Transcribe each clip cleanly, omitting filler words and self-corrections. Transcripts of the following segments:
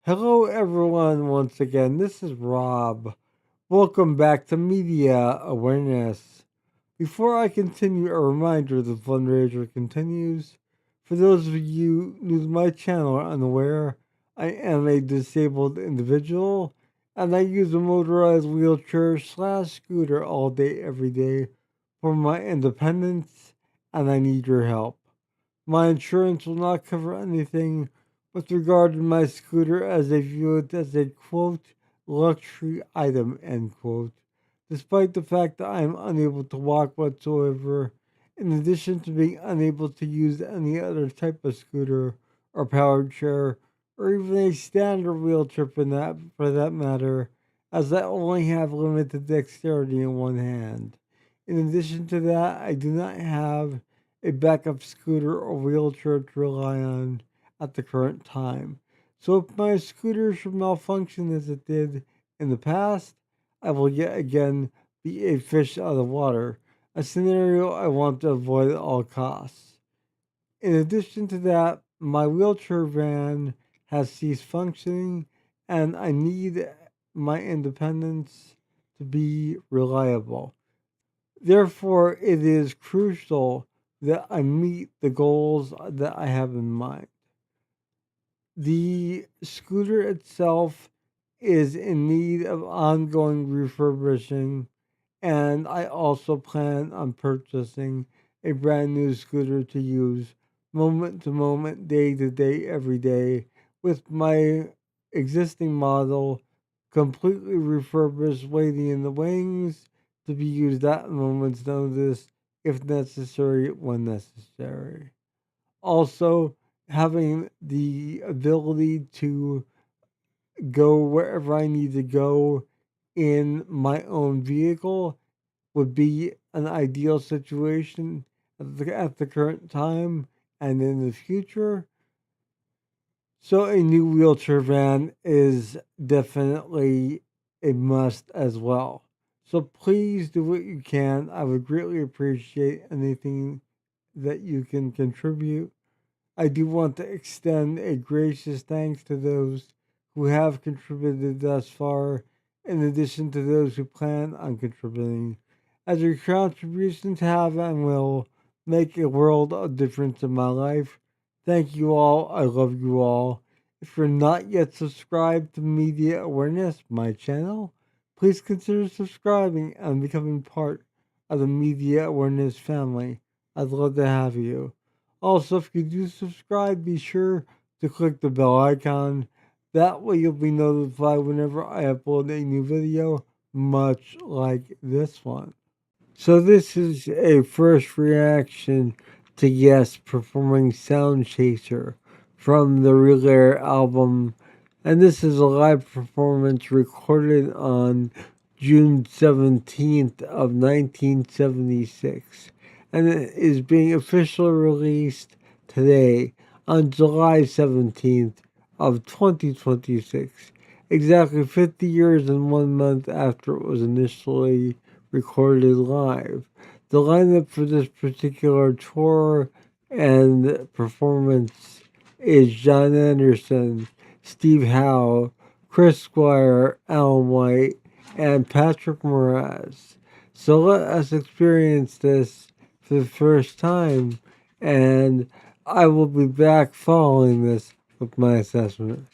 Hello, everyone, once again. This is Rob. Welcome back to Media Awareness. Before I continue, a reminder the fundraiser continues. For those of you new to my channel or unaware, I am a disabled individual and I use a motorized wheelchair slash scooter all day, every day for my independence, and I need your help. My insurance will not cover anything with regard to my scooter as they view it as a quote luxury item end quote. Despite the fact that I am unable to walk whatsoever, in addition to being unable to use any other type of scooter or powered chair or even a standard wheelchair for that matter, as I only have limited dexterity in one hand. In addition to that, I do not have a backup scooter or wheelchair to rely on at the current time. So if my scooter should malfunction as it did in the past, I will yet again be a fish out of water, a scenario I want to avoid at all costs. In addition to that, my wheelchair van has ceased functioning and I need my independence to be reliable. Therefore, it is crucial that I meet the goals that I have in mind. The scooter itself is in need of ongoing refurbishing, and I also plan on purchasing a brand new scooter to use moment to moment, day to day, every day, with my existing model completely refurbished, waiting in the wings to be used at a moment's notice if necessary, when necessary. Also, having the ability to go wherever I need to go in my own vehicle would be an ideal situation at the current time and in the future. So, a new wheelchair van is definitely a must as well. So, please do what you can. I would greatly appreciate anything that you can contribute. I do want to extend a gracious thanks to those who have contributed thus far, in addition to those who plan on contributing, as your contributions have and will make a world of difference in my life. Thank you all. I love you all. If you're not yet subscribed to Media Awareness, my channel, please consider subscribing and becoming part of the Media Awareness family. I'd love to have you. Also, if you do subscribe, be sure to click the bell icon. That way, you'll be notified whenever I upload a new video, much like this one. So, this is a first reaction to Yes performing Sound Chaser from the Relay album, and this is a live performance recorded on June 17th of 1976, and it is being officially released today on July 17th of 2026, exactly 50 years and 1 month after it was initially recorded live. The lineup for this particular tour and performance is John Anderson, Steve Howe, Chris Squire, Alan White, and Patrick Moraz. So let us experience this for the first time, and I will be back following this with my assessment.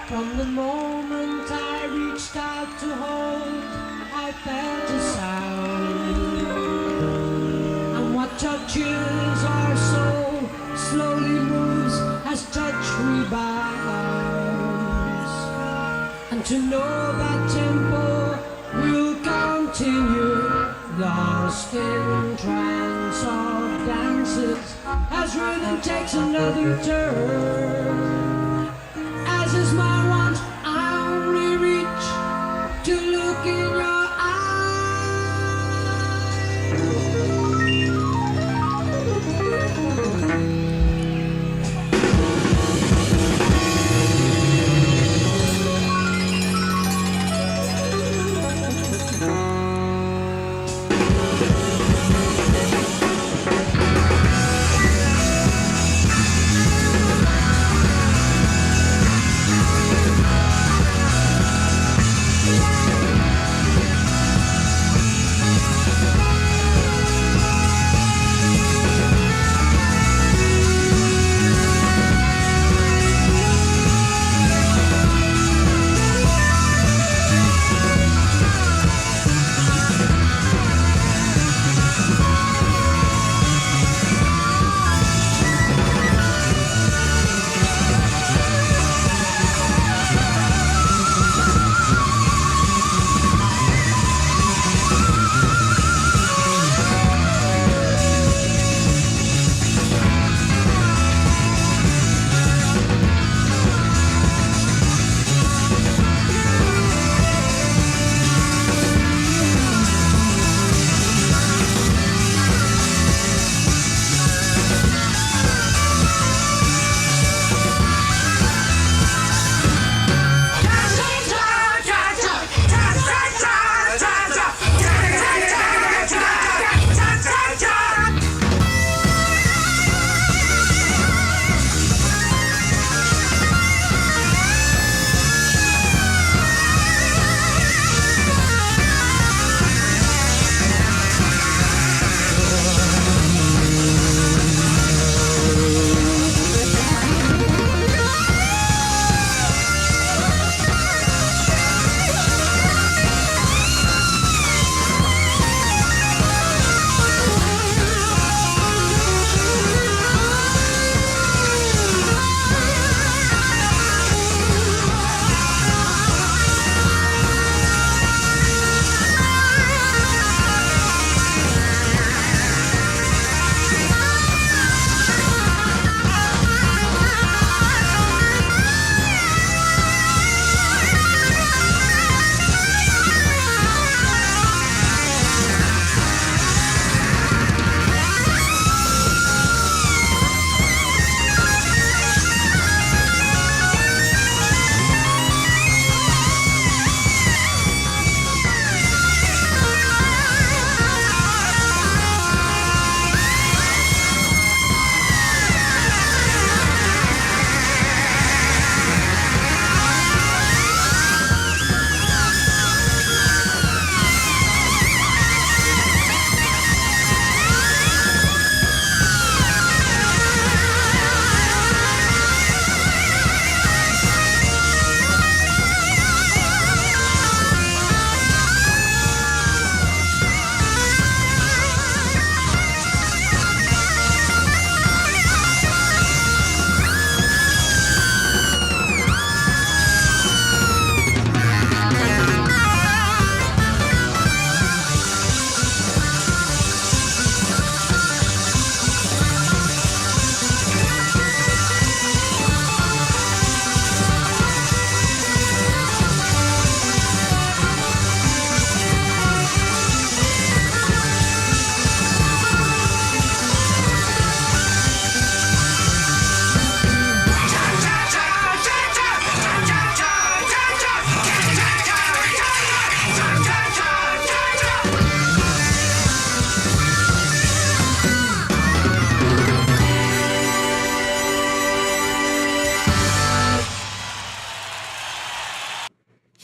From the moment I reached out to hold, I felt a sound. And what touches our soul slowly moves as touch rebounds. And to know that tempo will continue, lost in trance of dances, as rhythm takes another turn. As is my want, I only reach to look in your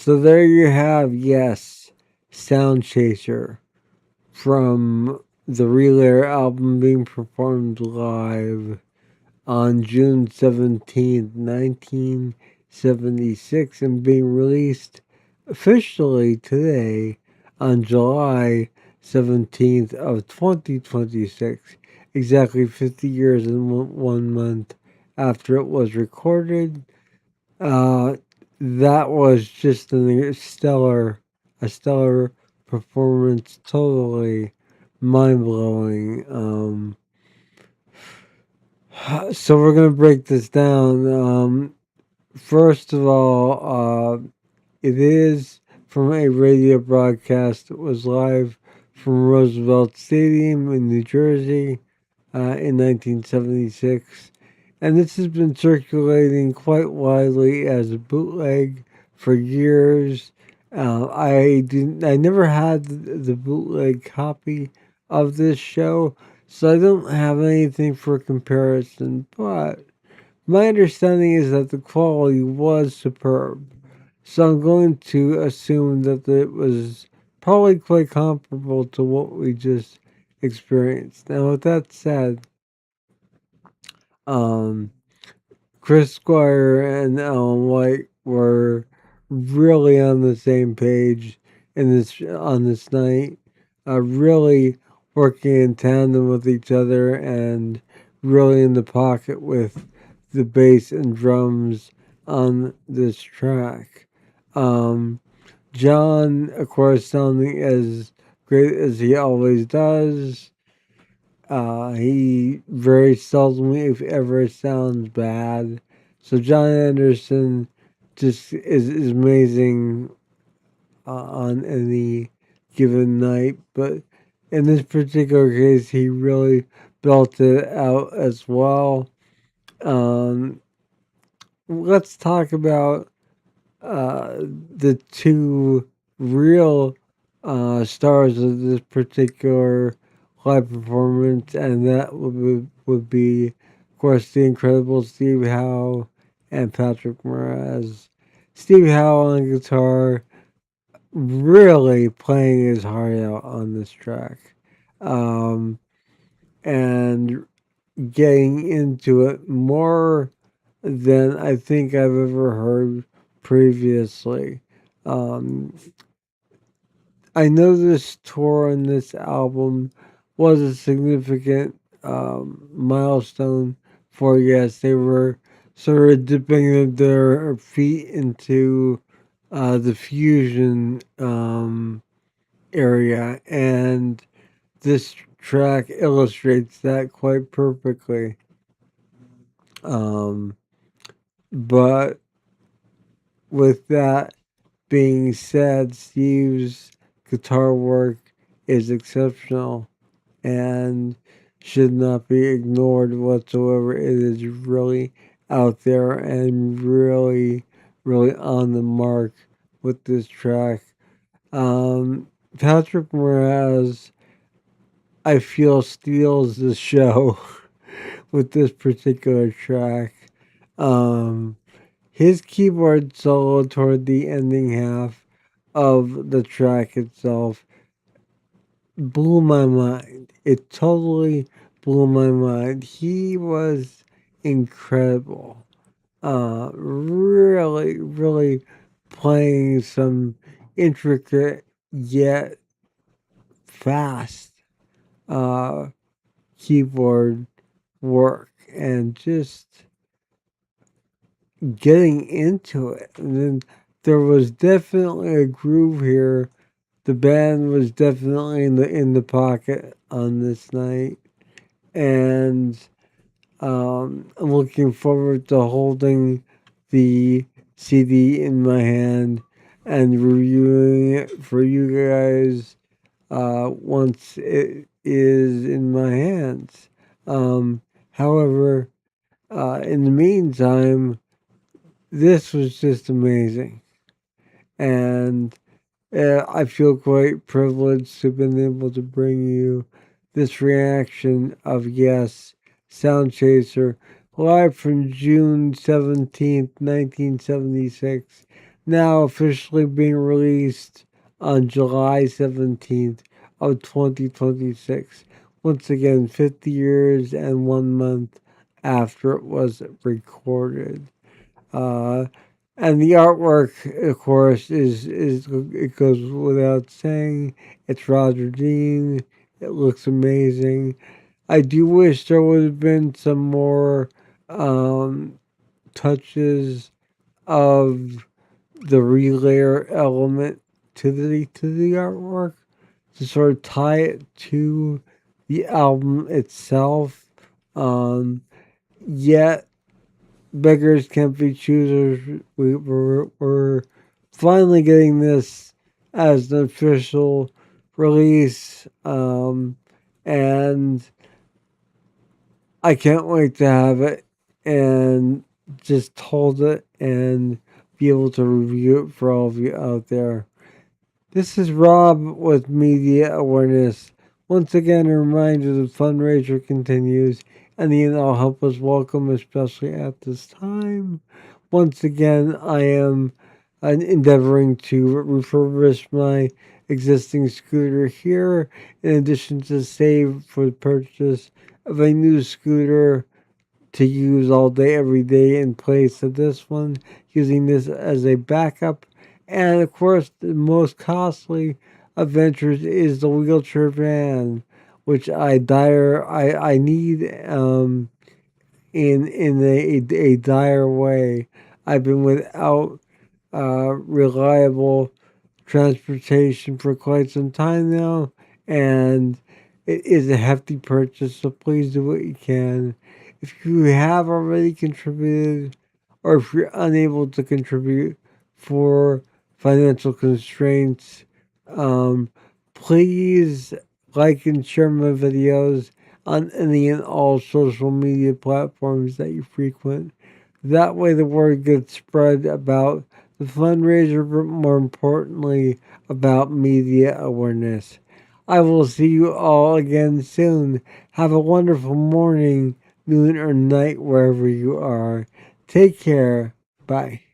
So there you have, yes, Sound Chaser from the Relayer album being performed live on June 17th, 19 1976 and being released officially today on July 17th of 2026, exactly 50 years and 1 month after it was recorded. Uh, that was just a stellar performance, totally mind blowing. So we're gonna break this down. First of all, it is from a radio broadcast. It was live from Roosevelt Stadium in New Jersey in 1976. And this has been circulating quite widely as a bootleg for years. I never had the bootleg copy of this show, so I don't have anything for comparison. But my understanding is that the quality was superb. So I'm going to assume that it was probably quite comparable to what we just experienced. Now, with that said, um, Chris Squire and Alan White were really on the same page in this on this night, really working in tandem with each other and really in the pocket with the bass and drums on this track. Um, John, of course, sounding as great as he always does. He very seldomly, if ever, sounds bad. So John Anderson just is amazing on any given night. But in this particular case, he really built it out as well. Um, let's talk about the two real stars of this particular live performance, and that would be, of course, the incredible Steve Howe and Patrick Moraz. Steve Howe on guitar, really playing his heart out on this track, um, and getting into it more than I think I've ever heard previously. Um, I know this tour on this album was a significant milestone for yes, they were sort of dipping their feet into the fusion area, and this track illustrates that quite perfectly. Um, but with that being said, Steve's guitar work is exceptional and should not be ignored whatsoever. It is really out there and really, really on the mark with this track. Um, Patrick Moraz, I feel, steals the show with this particular track. Um, his keyboard solo toward the ending half of the track itself blew my mind. It totally blew my mind. He was incredible. Really, really playing some intricate yet fast uh, keyboard work and just getting into it. And then there was definitely a groove here. The band was definitely in the pocket on this night, and I'm looking forward to holding the CD in my hand and reviewing it for you guys once it is in my hands. However, in the meantime, this was just amazing, and I feel quite privileged to have been able to bring you this reaction of Yes, Sound Chaser, live from June 17th, 1976, now officially being released on July 17th of 2026. Once again, 50 years and 1 month after it was recorded. Uh, And the artwork, of course, is it goes without saying. It's Roger Dean. It looks amazing. I do wish there would have been some more um, touches of the relayer element to the artwork to sort of tie it to the album itself. Um, Yet beggars can't be choosers. We're finally getting this as an official release, and I can't wait to have it and just hold it and be able to review it for all of you out there. This is Rob with Media Awareness. Once again, a reminder the fundraiser continues and the all help us welcome, especially at this time. Once again, I am endeavoring to refurbish my existing scooter here, in addition to save for the purchase of a new scooter to use all day, every day in place of this one, using this as a backup. And of course, the most costly of ventures is the wheelchair van, which I need in a dire way. I've been without reliable transportation for quite some time now, and it is a hefty purchase, so please do what you can. If you have already contributed, or if you're unable to contribute for financial constraints, um, please like and share my videos on any and all social media platforms that you frequent. That way, the word gets spread about the fundraiser, but more importantly, about media awareness. I will see you all again soon. Have a wonderful morning, noon, or night wherever you are. Take care. Bye.